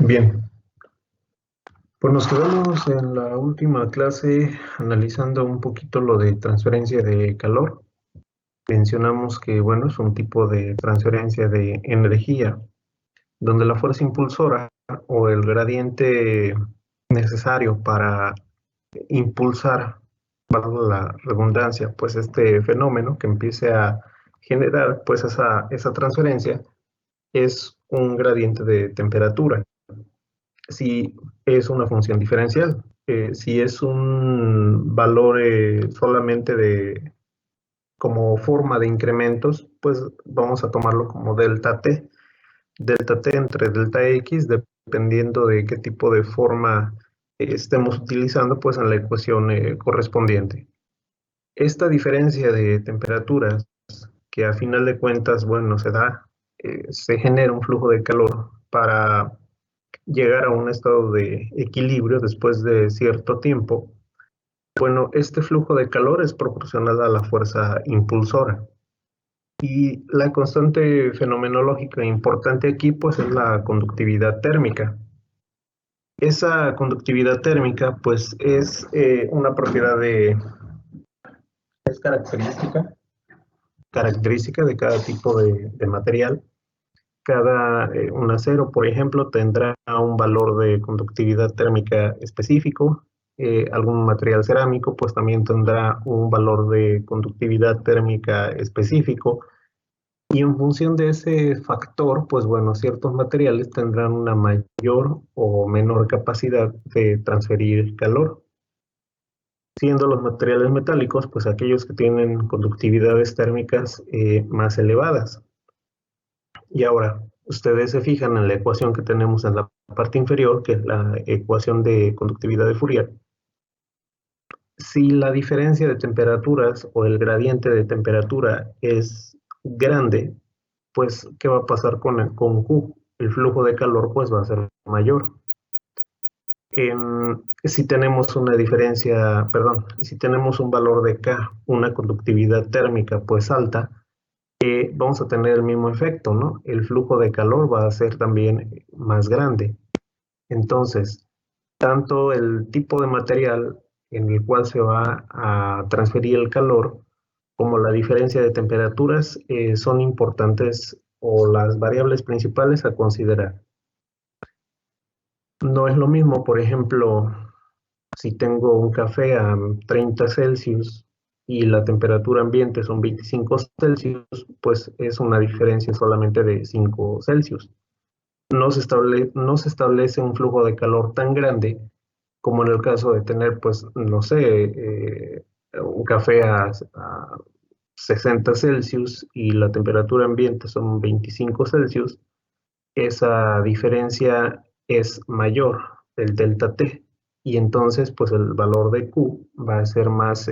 Bien, pues nos quedamos en la última clase analizando un poquito lo de transferencia de calor. Mencionamos que, bueno, es un tipo de transferencia de energía donde la fuerza impulsora o el gradiente necesario para impulsar, valga la redundancia, pues este fenómeno que empiece a generar pues esa transferencia es un gradiente de temperatura. Si es una función diferencial. Si es un valor solamente como forma de incrementos, pues vamos a tomarlo como delta t. Delta t entre delta x, dependiendo de qué tipo de forma estemos utilizando, pues en la ecuación correspondiente. Esta diferencia de temperaturas, que a final de cuentas, bueno, se genera un flujo de calor para llegar a un estado de equilibrio después de cierto tiempo. Bueno, este flujo de calor es proporcional a la fuerza impulsora. Y la constante fenomenológica importante aquí, pues, es la conductividad térmica. Esa conductividad térmica, pues, es una propiedad es característica de cada tipo de material. Un acero, por ejemplo, tendrá un valor de conductividad térmica específico. Algún material cerámico, pues también tendrá un valor de conductividad térmica específico. Y en función de ese factor, pues bueno, ciertos materiales tendrán una mayor o menor capacidad de transferir calor. Siendo los materiales metálicos, pues aquellos que tienen conductividades térmicas más elevadas. Y ahora, ustedes se fijan en la ecuación que tenemos en la parte inferior, que es la ecuación de conductividad de Fourier. Si la diferencia de temperaturas o el gradiente de temperatura es grande, pues, ¿qué va a pasar con Q? El flujo de calor, pues, va a ser mayor. Si tenemos una diferencia, perdón, si tenemos un valor de K, una conductividad térmica, pues, alta, vamos a tener el mismo efecto, ¿no? El flujo de calor va a ser también más grande. Entonces, tanto el tipo de material en el cual se va a transferir el calor como la diferencia de temperaturas son importantes o las variables principales a considerar. No es lo mismo, por ejemplo, si tengo un café a 30 Celsius y la temperatura ambiente son 25 Celsius, pues es una diferencia solamente de 5 Celsius. No se establece un flujo de calor tan grande como en el caso de tener, pues, no sé, un café a 60 Celsius y la temperatura ambiente son 25 Celsius. Esa diferencia es mayor, el delta T, y entonces pues el valor de Q va a ser más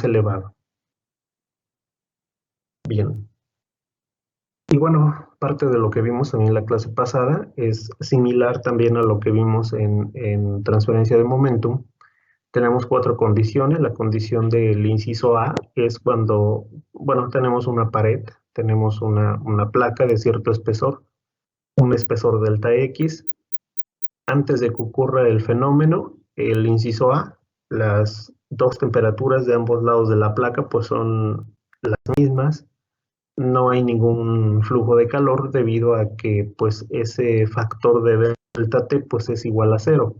elevado. Bien. Y bueno, parte de lo que vimos en la clase pasada es similar también a lo que vimos en transferencia de momentum. Tenemos 4 condiciones. La condición del inciso A es cuando, bueno, tenemos una pared, tenemos una placa de cierto espesor, un espesor delta X. Antes de que ocurra el fenómeno, el inciso A, las dos temperaturas de ambos lados de la placa pues son las mismas. No hay ningún flujo de calor debido a que pues ese factor de delta T pues es igual a cero.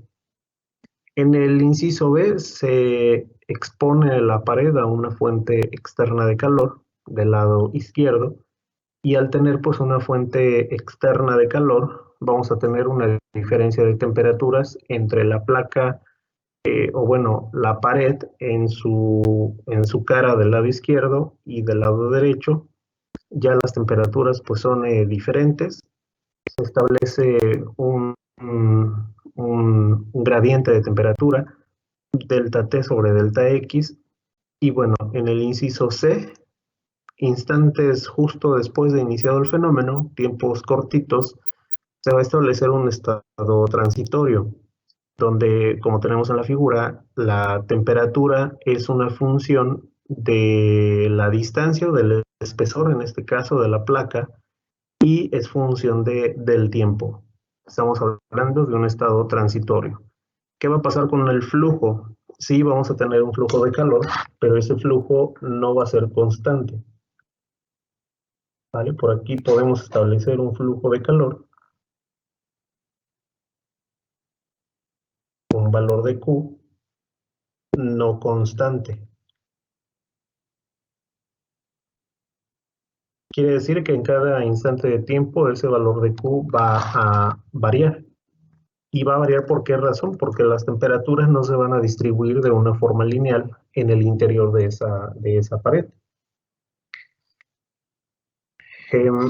En el inciso B se expone la pared a una fuente externa de calor del lado izquierdo, y al tener pues una fuente externa de calor vamos a tener una diferencia de temperaturas entre la placa o bueno, la pared en su cara del lado izquierdo y del lado derecho. Ya las temperaturas pues son diferentes. Se establece un gradiente de temperatura, delta T sobre delta X, y bueno, en el inciso C, instantes justo después de iniciado el fenómeno, tiempos cortitos, se va a establecer un estado transitorio, donde, como tenemos en la figura, la temperatura es una función de la distancia o del espesor, en este caso de la placa, y es función del tiempo. Estamos hablando de un estado transitorio. ¿Qué va a pasar con el flujo? Sí, vamos a tener un flujo de calor, pero ese flujo no va a ser constante. ¿Vale? Por aquí podemos establecer un flujo de calor, un valor de Q no constante. Quiere decir que en cada instante de tiempo ese valor de Q va a variar. ¿Y va a variar por qué razón? Porque las temperaturas no se van a distribuir de una forma lineal en el interior de esa pared.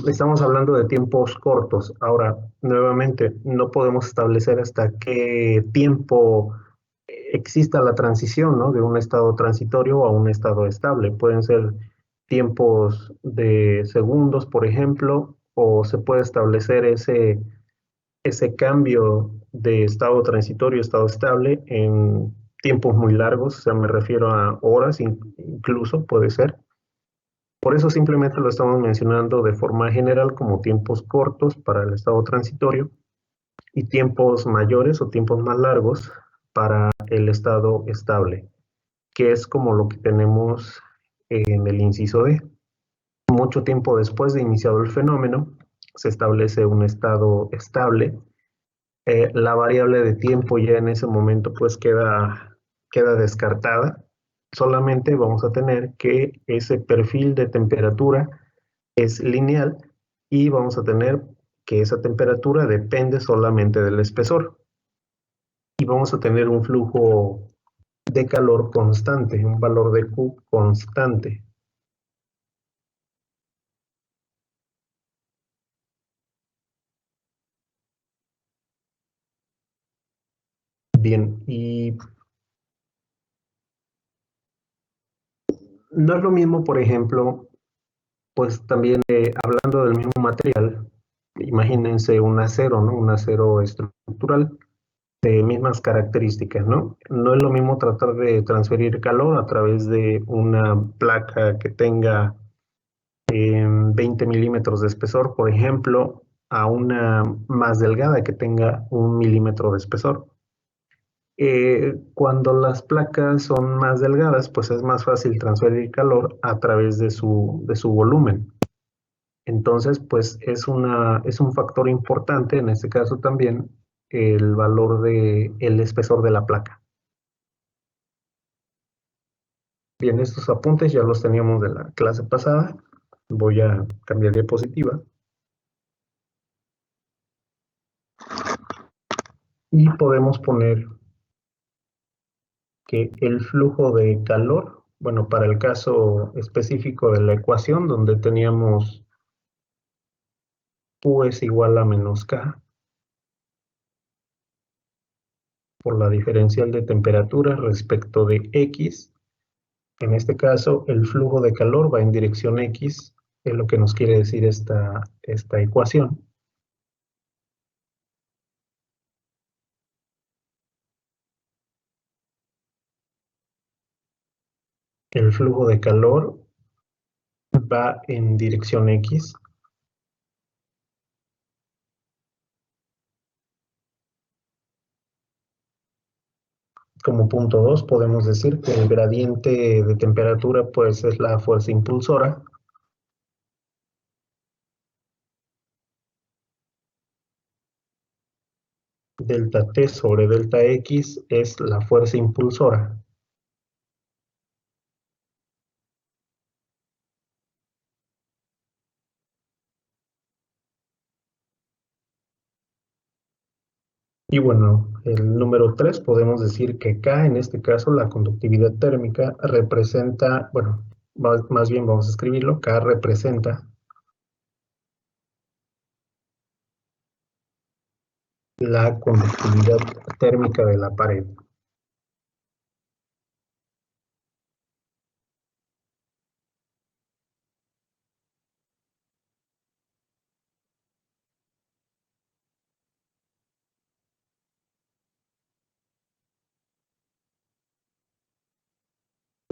Estamos hablando de tiempos cortos. Ahora, nuevamente, no podemos establecer hasta qué tiempo exista la transición, ¿no? De un estado transitorio a un estado estable. Pueden ser tiempos de segundos, por ejemplo, o se puede establecer ese cambio de estado transitorio a estado estable en tiempos muy largos, o sea, me refiero a horas incluso, puede ser. Por eso simplemente lo estamos mencionando de forma general como tiempos cortos para el estado transitorio y tiempos mayores o tiempos más largos para el estado estable, que es como lo que tenemos en el inciso D. Mucho tiempo después de iniciado el fenómeno, se establece un estado estable. La variable de tiempo ya en ese momento pues queda descartada. Solamente vamos a tener que ese perfil de temperatura es lineal y vamos a tener que esa temperatura depende solamente del espesor. Y vamos a tener un flujo de calor constante, un valor de Q constante. Bien, y no es lo mismo, por ejemplo, pues también hablando del mismo material, imagínense un acero, ¿no? Un acero estructural de mismas características, ¿no? No es lo mismo tratar de transferir calor a través de una placa que tenga 20 milímetros de espesor, por ejemplo, a una más delgada que tenga 1 milímetro de espesor. Cuando las placas son más delgadas, pues es más fácil transferir calor a través de su volumen. Entonces, pues es un factor importante, en este caso también, el valor el espesor de la placa. Bien, estos apuntes ya los teníamos de la clase pasada. Voy a cambiar diapositiva. Y podemos poner que el flujo de calor, bueno, para el caso específico de la ecuación, donde teníamos Q es igual a menos K por la diferencial de temperatura respecto de X. En este caso, el flujo de calor va en dirección X, es lo que nos quiere decir esta ecuación. El flujo de calor va en dirección X. Como punto 2 podemos decir que el gradiente de temperatura pues es la fuerza impulsora. Delta T sobre delta X es la fuerza impulsora. Y bueno, el número 3 podemos decir que K, en este caso, la conductividad térmica representa, bueno, más bien vamos a escribirlo, K representa la conductividad térmica de la pared.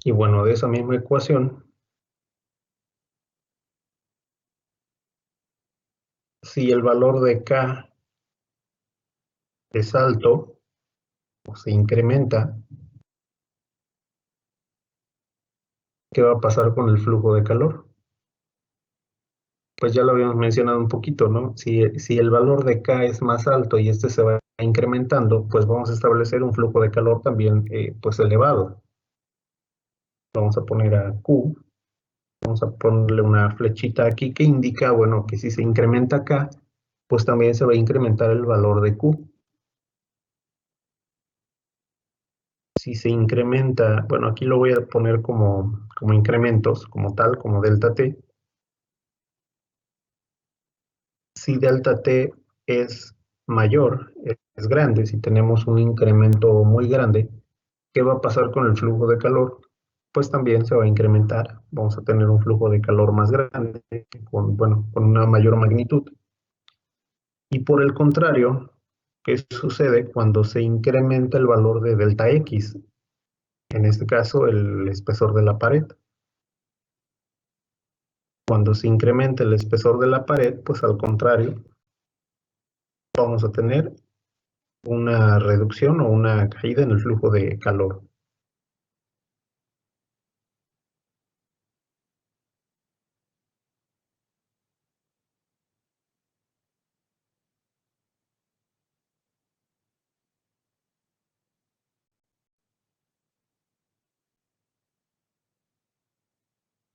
Y bueno, de esa misma ecuación, si el valor de K es alto o se incrementa, ¿qué va a pasar con el flujo de calor? Pues ya lo habíamos mencionado un poquito, ¿no? Si el valor de K es más alto y este se va incrementando, pues vamos a establecer un flujo de calor también pues elevado. Vamos a poner a Q, vamos a ponerle una flechita aquí que indica, bueno, que si se incrementa K, pues también se va a incrementar el valor de Q. Si se incrementa, bueno, aquí lo voy a poner como incrementos, como tal, como delta T. Si delta T es mayor, es grande, si tenemos un incremento muy grande, ¿qué va a pasar con el flujo de calor? Pues también se va a incrementar. Vamos a tener un flujo de calor más grande, con una mayor magnitud. Y por el contrario, ¿qué sucede cuando se incrementa el valor de delta X? En este caso, el espesor de la pared. Cuando se incrementa el espesor de la pared, pues al contrario, vamos a tener una reducción o una caída en el flujo de calor.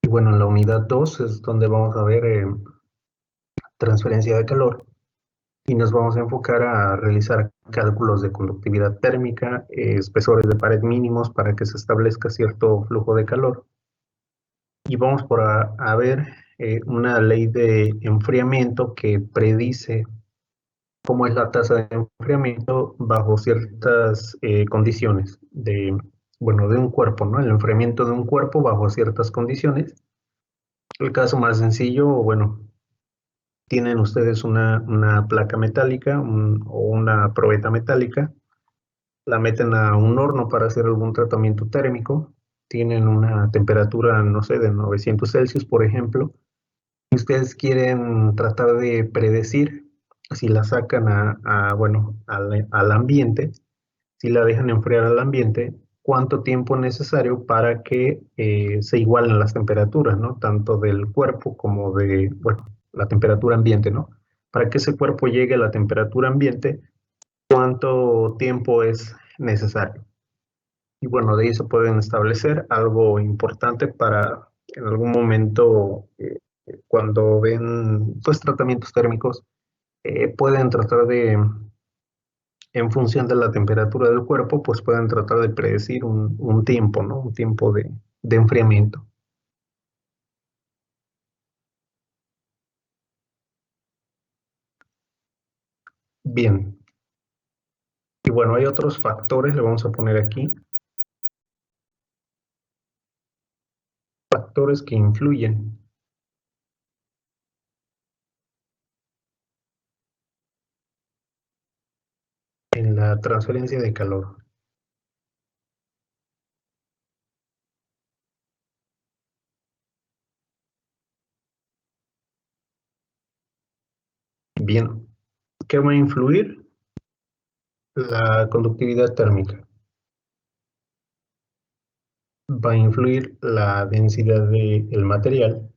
Y bueno, en la unidad 2 es donde vamos a ver transferencia de calor y nos vamos a enfocar a realizar cálculos de conductividad térmica, espesores de pared mínimos para que se establezca cierto flujo de calor. Y vamos a ver una ley de enfriamiento que predice cómo es la tasa de enfriamiento bajo ciertas condiciones bueno, de un cuerpo, ¿no? El enfriamiento de un cuerpo bajo ciertas condiciones. El caso más sencillo, bueno, tienen ustedes una placa metálica o una probeta metálica, la meten a un horno para hacer algún tratamiento térmico, tienen una temperatura, no sé, de 900 Celsius, por ejemplo, y ustedes quieren tratar de predecir si la sacan bueno, al ambiente, si la dejan enfriar al ambiente, cuánto tiempo es necesario para que se igualen las temperaturas, ¿no? Tanto del cuerpo como bueno, la temperatura ambiente, ¿no? Para que ese cuerpo llegue a la temperatura ambiente, cuánto tiempo es necesario. Y bueno, de ahí se pueden establecer algo importante para en algún momento, cuando ven pues tratamientos térmicos, pueden tratar en función de la temperatura del cuerpo, pues pueden tratar de predecir un tiempo, ¿no? Un tiempo de enfriamiento. Bien. Y bueno, hay otros factores, le vamos a poner aquí, factores que influyen en la transferencia de calor. Bien, ¿qué va a influir? La conductividad térmica. Va a influir la densidad del material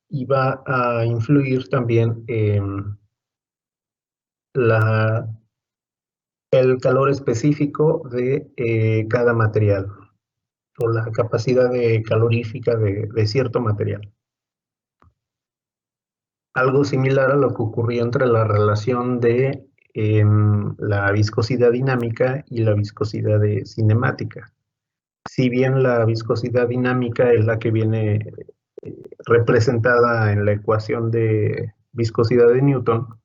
y va a influir también la, el calor específico de cada material o la capacidad calorífica de cierto material. Algo similar a lo que ocurrió entre la relación de la viscosidad dinámica y la viscosidad cinemática. Si bien la viscosidad dinámica es la que viene representada en la ecuación de viscosidad de Newton,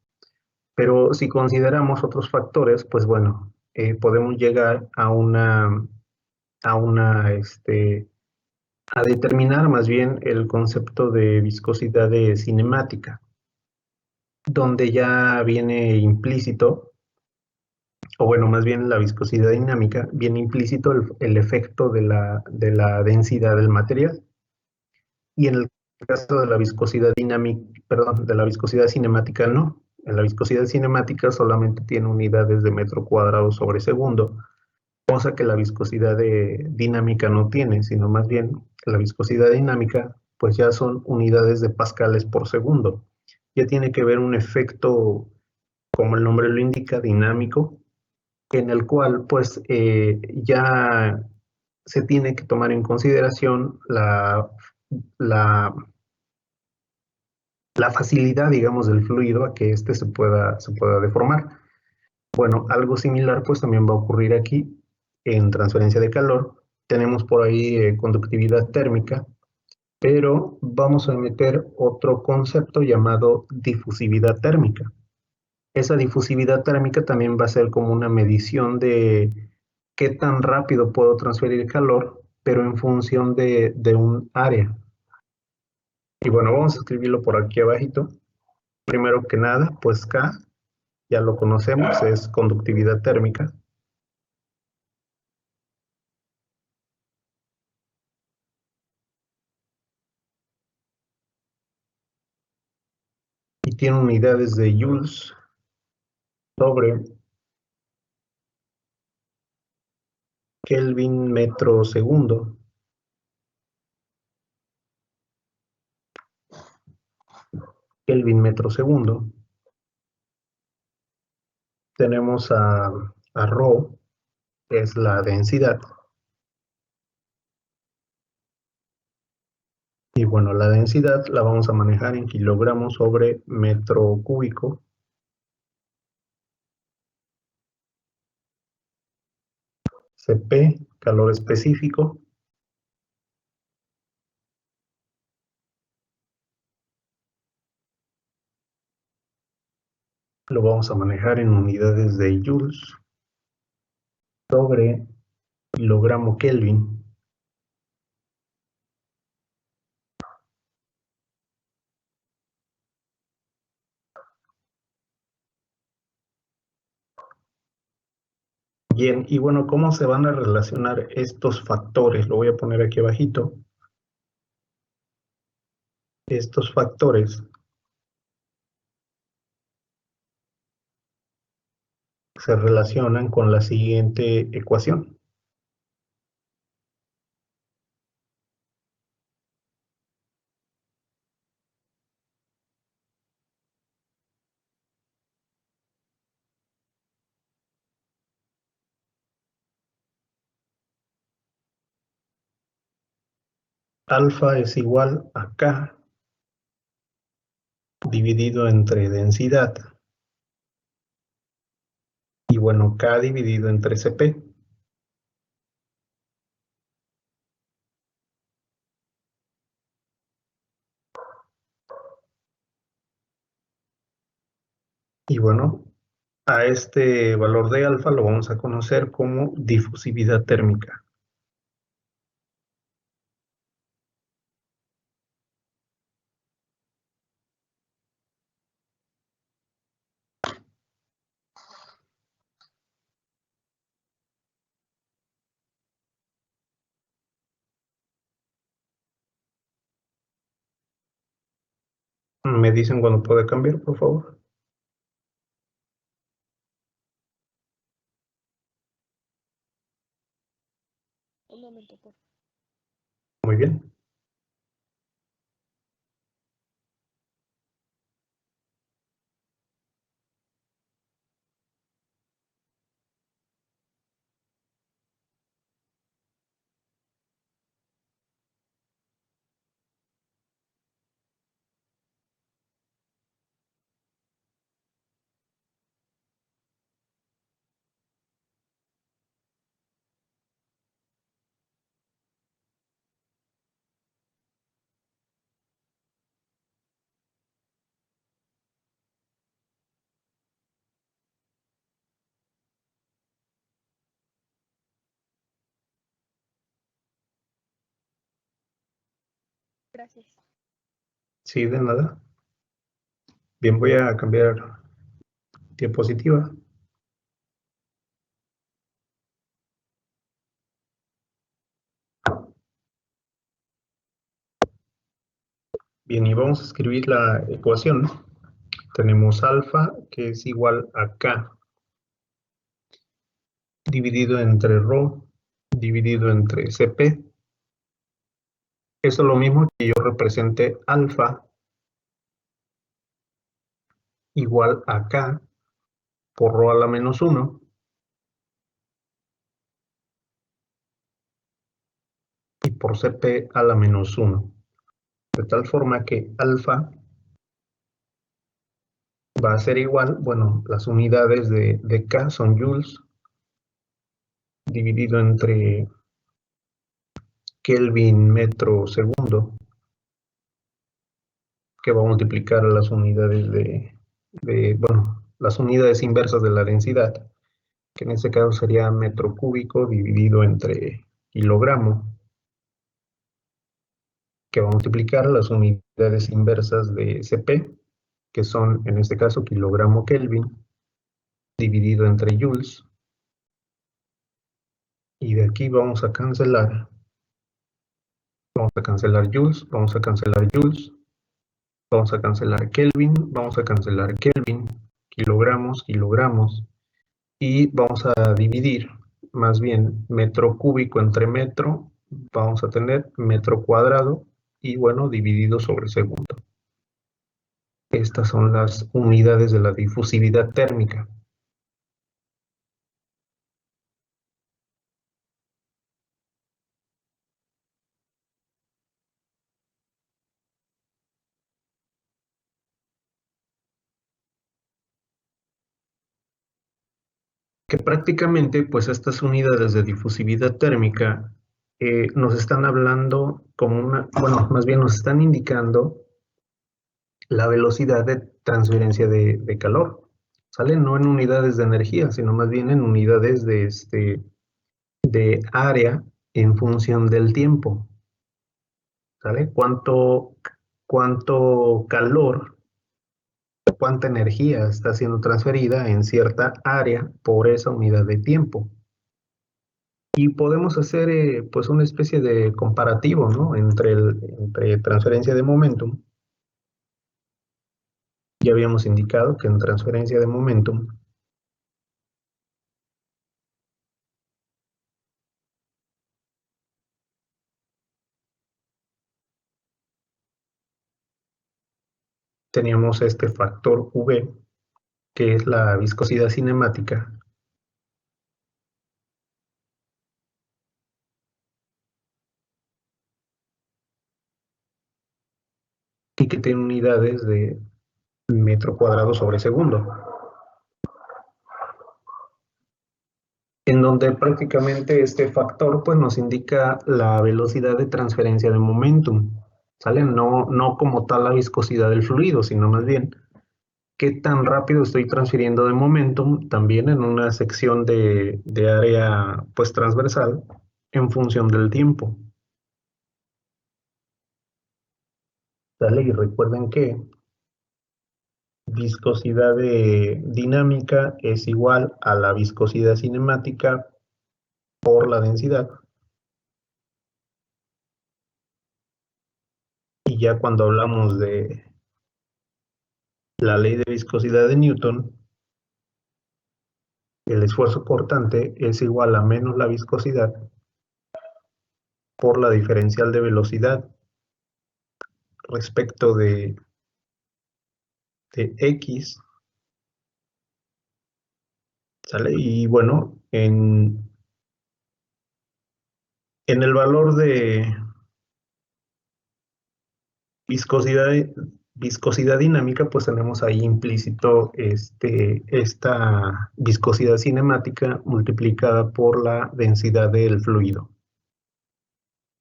pero si consideramos otros factores, pues bueno, podemos llegar a determinar más bien el concepto de viscosidad de cinemática, donde ya viene implícito, o bueno, más bien la viscosidad dinámica, viene implícito el efecto de la densidad del material. Y en el caso de la viscosidad dinámica, perdón, de la viscosidad cinemática no. la viscosidad cinemática solamente tiene unidades de metro cuadrado sobre segundo, cosa que la viscosidad dinámica no tiene, sino más bien la viscosidad dinámica pues ya son unidades de pascales por segundo. Ya tiene que ver un efecto, como el nombre lo indica, dinámico, en el cual pues ya se tiene que tomar en consideración la, la facilidad, digamos, del fluido a que éste se pueda deformar. Bueno, algo similar pues también va a ocurrir aquí en transferencia de calor. Tenemos por ahí conductividad térmica, pero vamos a meter otro concepto llamado difusividad térmica. Esa difusividad térmica también va a ser como una medición de qué tan rápido puedo transferir calor, pero en función de un área. Y bueno, vamos a escribirlo por aquí abajito. Primero que nada, pues K, ya lo conocemos, es conductividad térmica. Y tiene unidades de joules sobre Kelvin metro segundo. Kelvin metro segundo. Tenemos a Rho, que es la densidad. Y bueno, la densidad la vamos a manejar en kilogramos sobre metro cúbico. Cp, calor específico. Lo vamos a manejar en unidades de joules sobre kilogramo Kelvin. Bien, y bueno, ¿cómo se van a relacionar estos factores? Lo voy a poner aquí abajito. Estos factores se relacionan con la siguiente ecuación. Alfa es igual a K dividido entre densidad. Y bueno, K dividido entre Cp. Y bueno, a este valor de alfa lo vamos a conocer como difusividad térmica. ¿Me dicen cuándo puede cambiar, por favor? Un momento, por favor. Muy bien. Gracias. Sí, de nada. Bien, voy a cambiar diapositiva. Bien, y vamos a escribir la ecuación. tenemos alfa, que es igual a K, dividido entre ρ, dividido entre Cp. Eso es lo mismo que yo represente alfa igual a K por ρ a la menos 1 y por Cp a la menos 1. De tal forma que alfa va a ser igual, bueno, las unidades de K son joules, dividido entre Kelvin metro segundo, que va a multiplicar las unidades bueno, las unidades inversas de la densidad, que en este caso sería metro cúbico dividido entre kilogramo, que va a multiplicar las unidades inversas de Cp, que son en este caso kilogramo Kelvin, dividido entre joules, y de aquí vamos a cancelar joules, vamos a cancelar joules, vamos a cancelar Kelvin, vamos a cancelar Kelvin, kilogramos, kilogramos, y vamos a dividir, más bien metro cúbico entre metro, vamos a tener metro cuadrado, y bueno, dividido sobre segundo. Estas son las unidades de la difusividad térmica. Que prácticamente, pues estas unidades de difusividad térmica nos están hablando como bueno, más bien nos están indicando la velocidad de transferencia de calor, ¿sale? No en unidades de energía, sino más bien en unidades de área en función del tiempo, ¿sale? Cuánto calor, cuánta energía está siendo transferida en cierta área por esa unidad de tiempo. Y podemos hacer pues una especie de comparativo, ¿no? Entre transferencia de momentum. Ya habíamos indicado que en transferencia de momentum teníamos este factor V, que es la viscosidad cinemática, y que tiene unidades de metro cuadrado sobre segundo, en donde prácticamente este factor pues nos indica la velocidad de transferencia de momentum, ¿sale? No como tal la viscosidad del fluido, sino más bien qué tan rápido estoy transfiriendo de momentum también en una sección de área pues transversal en función del tiempo, ¿sale? Y recuerden que viscosidad dinámica es igual a la viscosidad cinemática por la densidad. Y ya cuando hablamos de la ley de viscosidad de Newton, el esfuerzo cortante es igual a menos la viscosidad por la diferencial de velocidad respecto de X, ¿sale? Y bueno, en el valor de viscosidad, viscosidad dinámica, pues tenemos ahí implícito esta viscosidad cinemática multiplicada por la densidad del fluido.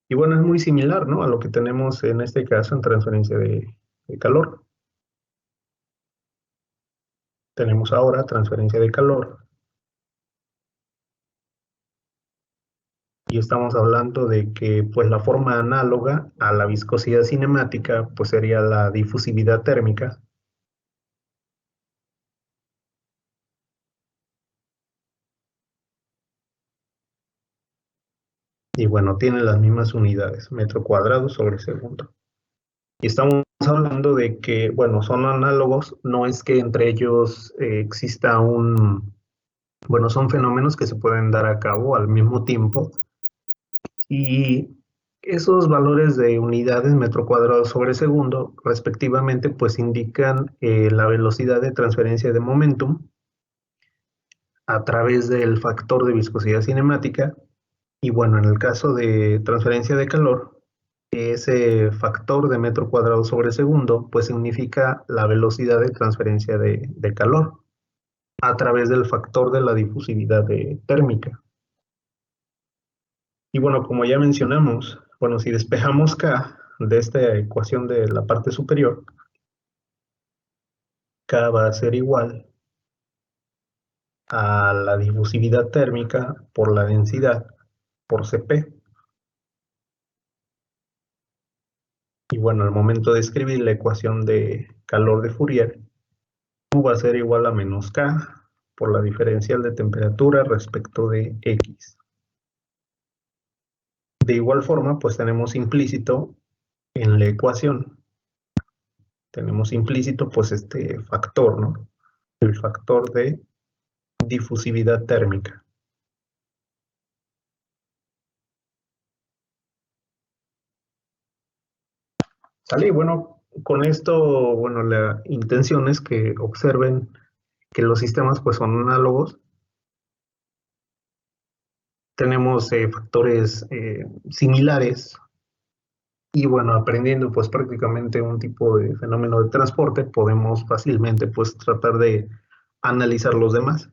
Y bueno, es muy similar, ¿no?, a lo que tenemos en este caso en transferencia de calor. Tenemos ahora transferencia de calor. Y estamos hablando de que pues la forma análoga a la viscosidad cinemática pues sería la difusividad térmica. Y bueno, tiene las mismas unidades, metro cuadrado sobre segundo. Y estamos hablando de que, bueno, son análogos, no es que entre ellos exista bueno, son fenómenos que se pueden dar a cabo al mismo tiempo y esos valores de unidades metro cuadrado sobre segundo, respectivamente, pues indican la velocidad de transferencia de momentum a través del factor de viscosidad cinemática. Y bueno, en el caso de transferencia de calor, ese factor de metro cuadrado sobre segundo, pues significa la velocidad de transferencia de calor a través del factor de la difusividad térmica. Y bueno, como ya mencionamos, bueno, si despejamos K de esta ecuación de la parte superior, K va a ser igual a la difusividad térmica por la densidad por Cp. Y bueno, al momento de escribir la ecuación de calor de Fourier, Q va a ser igual a menos K por la diferencial de temperatura respecto de X. De igual forma, pues tenemos implícito en la ecuación, tenemos implícito pues este factor, ¿no? El factor de difusividad térmica. ¿Sale? Y bueno, con esto, bueno, la intención es que observen que los sistemas pues son análogos. Tenemos factores similares y bueno, aprendiendo pues prácticamente un tipo de fenómeno de transporte, podemos fácilmente pues tratar de analizar los demás.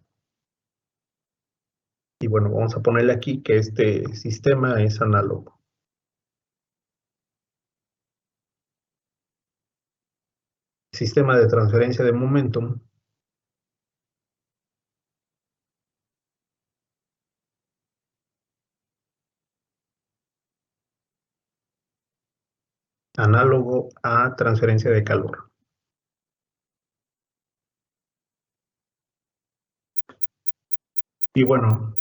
Y bueno, vamos a ponerle aquí que este sistema es análogo. Sistema de transferencia de momentum análogo a transferencia de calor. Y bueno,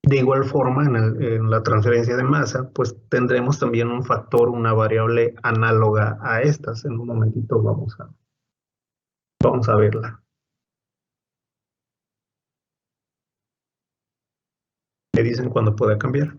de igual forma, en la transferencia de masa, pues tendremos también un factor, una variable análoga a estas. En un momentito vamos a verla. Me dicen cuándo puede cambiar.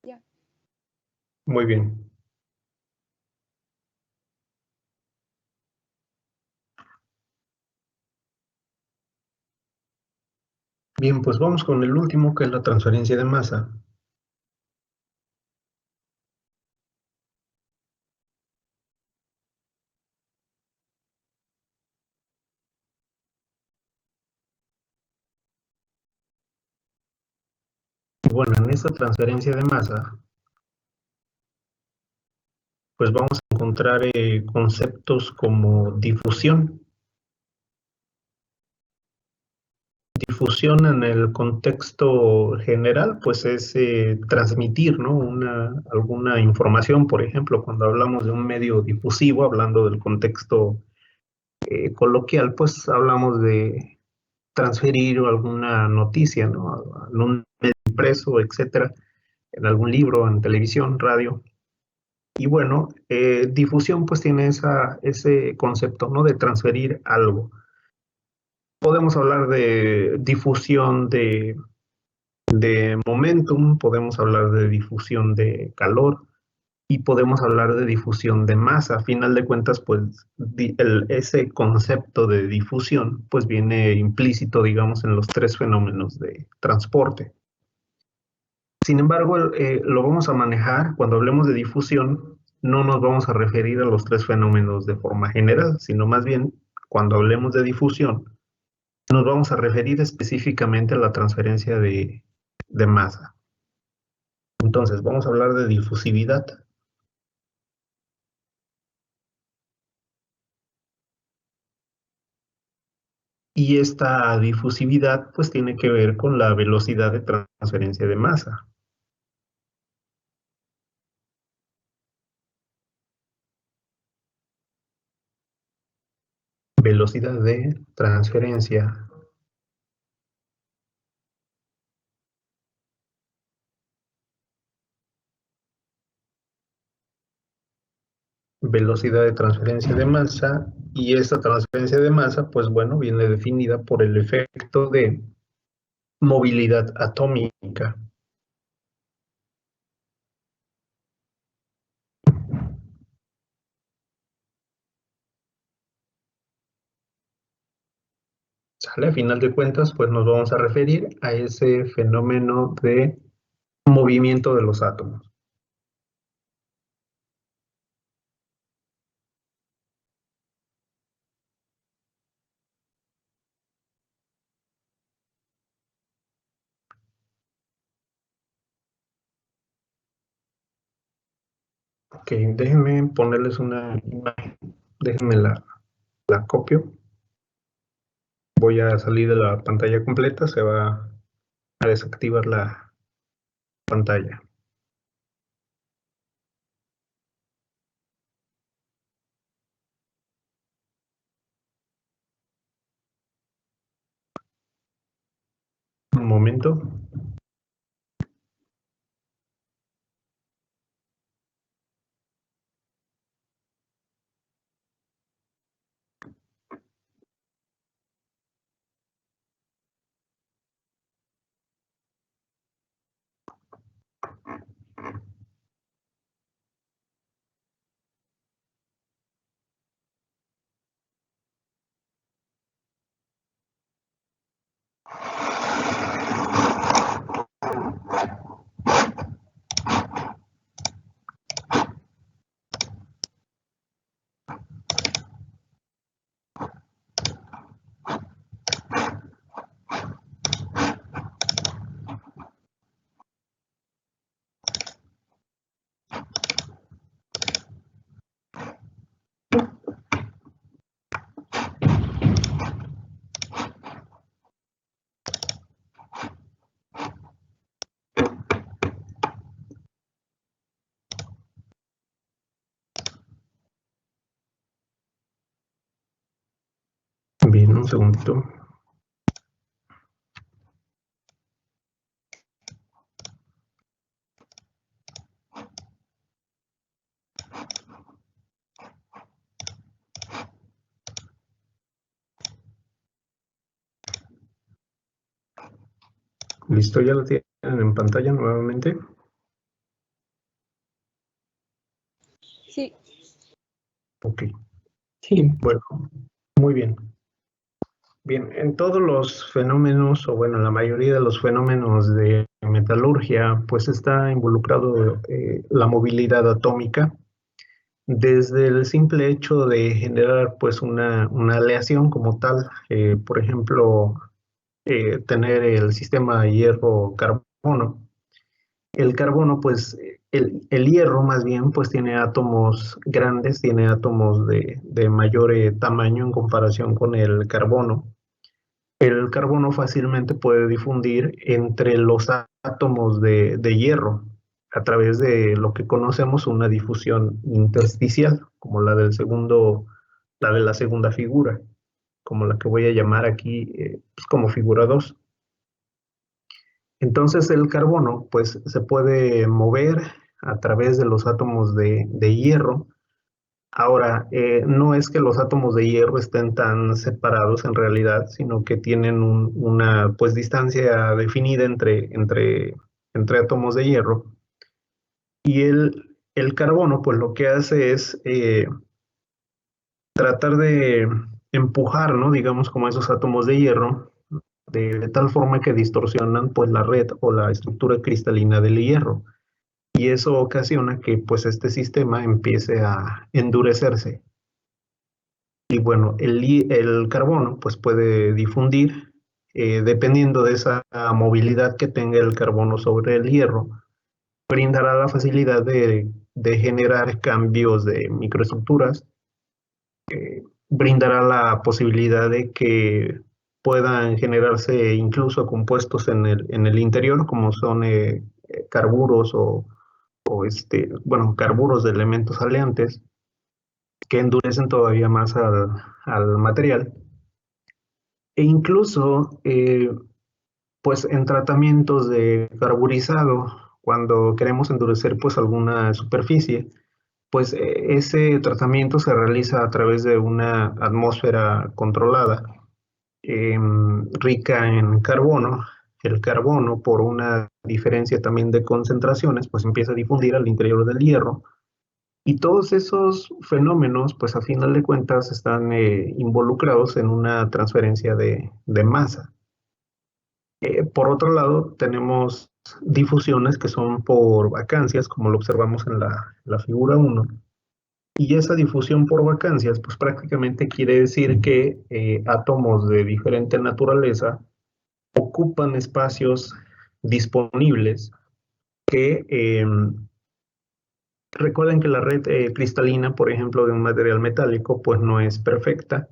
Ya. Muy bien. Bien, pues vamos con el último, que es la transferencia de masa. Y bueno, en esta transferencia de masa, pues vamos a encontrar conceptos como difusión. Difusión en el contexto general, pues es transmitir, ¿no? Alguna información, por ejemplo, cuando hablamos de un medio difusivo, hablando del contexto coloquial, pues hablamos de transferir alguna noticia, ¿no? En un medio impreso, etcétera, en algún libro, en televisión, radio. Y bueno, difusión pues tiene ese concepto, ¿no? De transferir algo. Podemos hablar de difusión de momentum, podemos hablar de difusión de calor, y podemos hablar de difusión de masa. A final de cuentas, pues ese concepto de difusión pues viene implícito, digamos, en los tres fenómenos de transporte. Sin embargo, lo vamos a manejar cuando hablemos de difusión, no nos vamos a referir a los tres fenómenos de forma general, sino más bien, cuando hablemos de difusión, nos vamos a referir específicamente a la transferencia de masa. Entonces, vamos a hablar de difusividad. Y esta difusividad pues tiene que ver con la velocidad de transferencia de masa. Velocidad de transferencia. Velocidad de transferencia de masa, y esta transferencia de masa, pues bueno, viene definida por el efecto de movilidad atómica. ¿Sale? A final de cuentas, pues nos vamos a referir a ese fenómeno de movimiento de los átomos. Ok, déjenme ponerles una imagen, déjenme la copio. Voy a salir de la pantalla completa, se va a desactivar la pantalla. Un momento. Bien, un segundito. Listo, ya lo tienen en pantalla nuevamente. Sí. Ok. Sí, bueno, muy bien. Bien, en todos los fenómenos, o bueno, la mayoría de los fenómenos de metalurgia, pues está involucrado la movilidad atómica, desde el simple hecho de generar pues una aleación como tal, por ejemplo, tener el sistema hierro-carbono. El carbono, pues, el hierro más bien, pues tiene átomos grandes, tiene átomos de mayor tamaño en comparación con el carbono. El carbono fácilmente puede difundir entre los átomos de hierro a través de lo que conocemos una difusión intersticial, como la de la segunda figura, como la que voy a llamar aquí pues como figura 2. Entonces el carbono pues se puede mover a través de los átomos de hierro. Ahora, no es que los átomos de hierro estén tan separados en realidad, sino que tienen una pues distancia definida entre átomos de hierro. Y El carbono, pues lo que hace es tratar de empujar, ¿no? Digamos, como esos átomos de hierro, de tal forma que distorsionan pues la red o la estructura cristalina del hierro. Y eso ocasiona que pues este sistema empiece a endurecerse. Y bueno, el carbono pues puede difundir dependiendo de esa movilidad que tenga el carbono sobre el hierro, brindará la facilidad de generar cambios de microestructuras, brindará la posibilidad de que puedan generarse incluso compuestos en el interior, como son carburos bueno, carburos de elementos aleantes que endurecen todavía más al material. E incluso, pues en tratamientos de carburizado, cuando queremos endurecer pues alguna superficie, pues ese tratamiento se realiza a través de una atmósfera controlada, rica en carbono. El carbono, por una diferencia también de concentraciones, pues empieza a difundir al interior del hierro. Y todos esos fenómenos, pues a final de cuentas, están involucrados en una transferencia de masa. Por otro lado, tenemos difusiones que son por vacancias, como lo observamos en la figura 1. Y esa difusión por vacancias, pues prácticamente quiere decir que átomos de diferente naturaleza ocupan espacios disponibles que recuerden que la red cristalina, por ejemplo, de un material metálico, pues no es perfecta.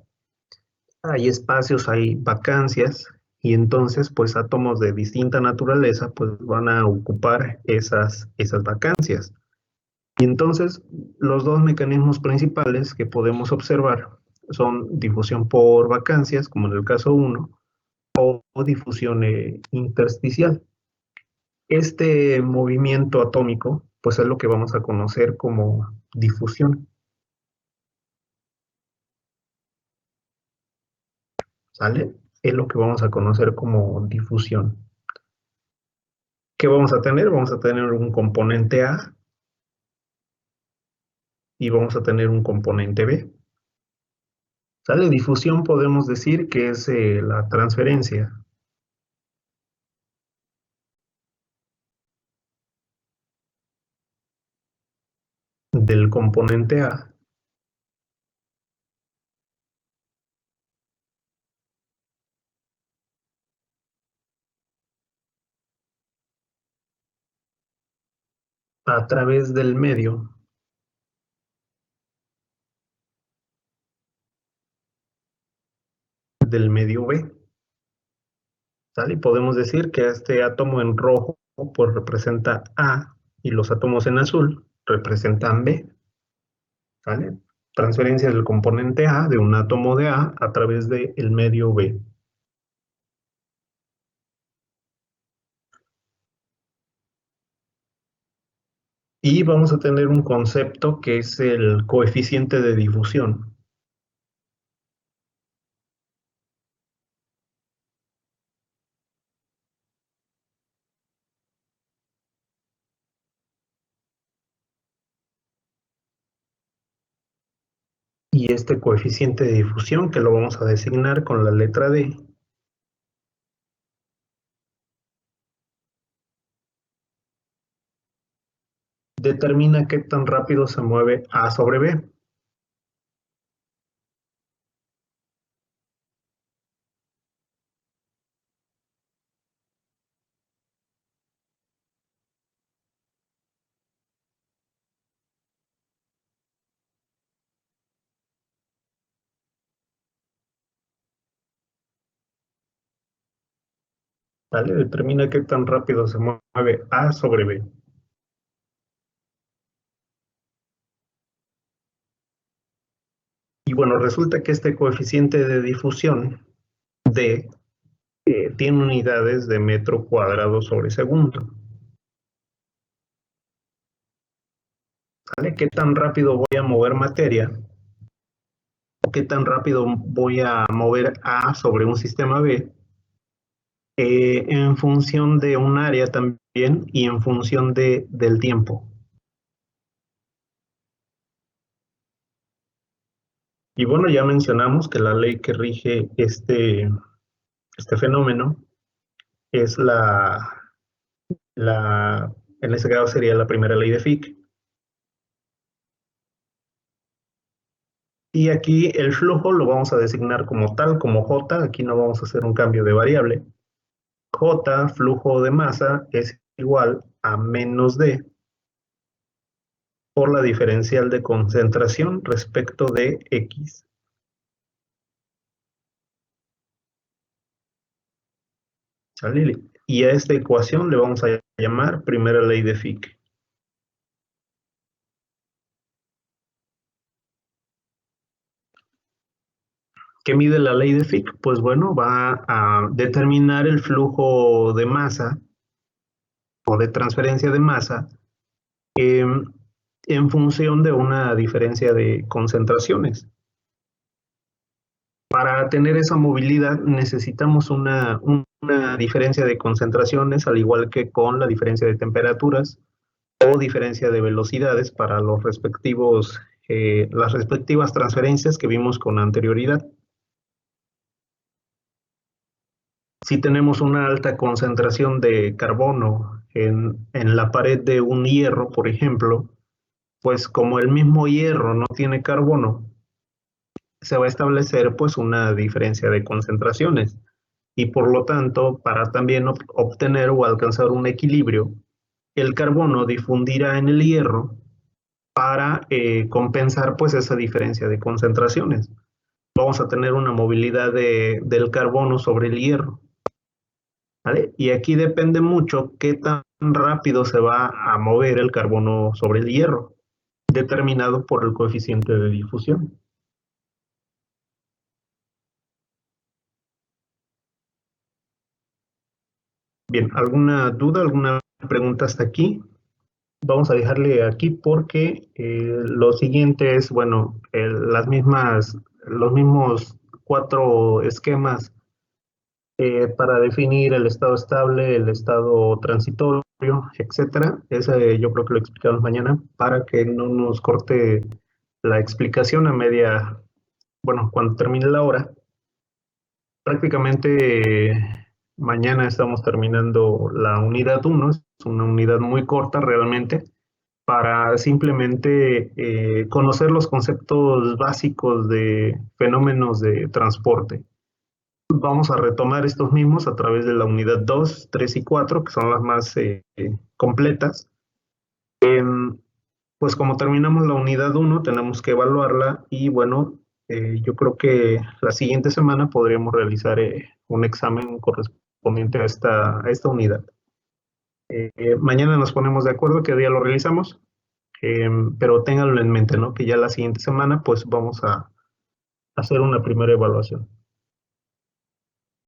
Hay espacios, hay vacancias, y entonces, pues átomos de distinta naturaleza, pues van a ocupar esas vacancias. Y entonces, los dos mecanismos principales que podemos observar son difusión por vacancias, como en el caso 1, o difusión intersticial. Este movimiento atómico, pues es lo que vamos a conocer como difusión, ¿sale? Es lo que vamos a conocer como difusión. ¿Qué vamos a tener? Vamos a tener un componente A y vamos a tener un componente B. ¿Sale? Difusión podemos decir que es la transferencia del componente a través del medio B. ¿Sale? Podemos decir que este átomo en rojo pues representa A y los átomos en azul representan B. ¿Sale? Transferencia del componente A de un átomo de A través del medio B. Y vamos a tener un concepto que es el coeficiente de difusión. Y este coeficiente de difusión, que lo vamos a designar con la letra D, determina qué tan rápido se mueve A sobre B. ¿Vale? Determina qué tan rápido se mueve A sobre B. Y bueno, resulta que este coeficiente de difusión D tiene unidades de metro cuadrado sobre segundo. ¿Vale? ¿Qué tan rápido voy a mover materia? ¿O qué tan rápido voy a mover A sobre un sistema B? En función de un área también y en función del tiempo. Y bueno, ya mencionamos que la ley que rige este fenómeno es en este caso sería la primera ley de Fick. Y aquí el flujo lo vamos a designar como tal, como J. Aquí no vamos a hacer un cambio de variable. J, flujo de masa, es igual a menos D por la diferencial de concentración respecto de X. ¿Sale? Y a esta ecuación le vamos a llamar primera ley de Fick. ¿Qué mide la ley de Fick? Pues bueno, va a determinar el flujo de masa o de transferencia de masa en función de una diferencia de concentraciones. Para tener esa movilidad necesitamos una diferencia de concentraciones, al igual que con la diferencia de temperaturas o diferencia de velocidades para los respectivos, las respectivas transferencias que vimos con anterioridad. Si tenemos una alta concentración de carbono en la pared de un hierro, por ejemplo, pues como el mismo hierro no tiene carbono, se va a establecer pues una diferencia de concentraciones y por lo tanto para también obtener o alcanzar un equilibrio, el carbono difundirá en el hierro para compensar pues esa diferencia de concentraciones. Vamos a tener una movilidad del carbono sobre el hierro. ¿Vale? Y aquí depende mucho qué tan rápido se va a mover el carbono sobre el hierro, determinado por el coeficiente de difusión. Bien, ¿alguna duda, alguna pregunta hasta aquí? Vamos a dejarle aquí porque lo siguiente es, bueno, los mismos 4 esquemas para definir el estado estable, el estado transitorio, etcétera. Ese yo creo que lo explicamos mañana para que no nos corte la explicación a media, bueno, cuando termine la hora. Prácticamente mañana estamos terminando la unidad 1, es una unidad muy corta realmente, para simplemente conocer los conceptos básicos de fenómenos de transporte. Vamos a retomar estos mismos a través de la unidad 2, 3 y 4, que son las más completas. Pues como terminamos la unidad 1, tenemos que evaluarla y bueno, yo creo que la siguiente semana podríamos realizar un examen correspondiente a esta unidad. Mañana nos ponemos de acuerdo qué día lo realizamos, pero ténganlo en mente, ¿no? Que ya la siguiente semana pues vamos a hacer una primera evaluación.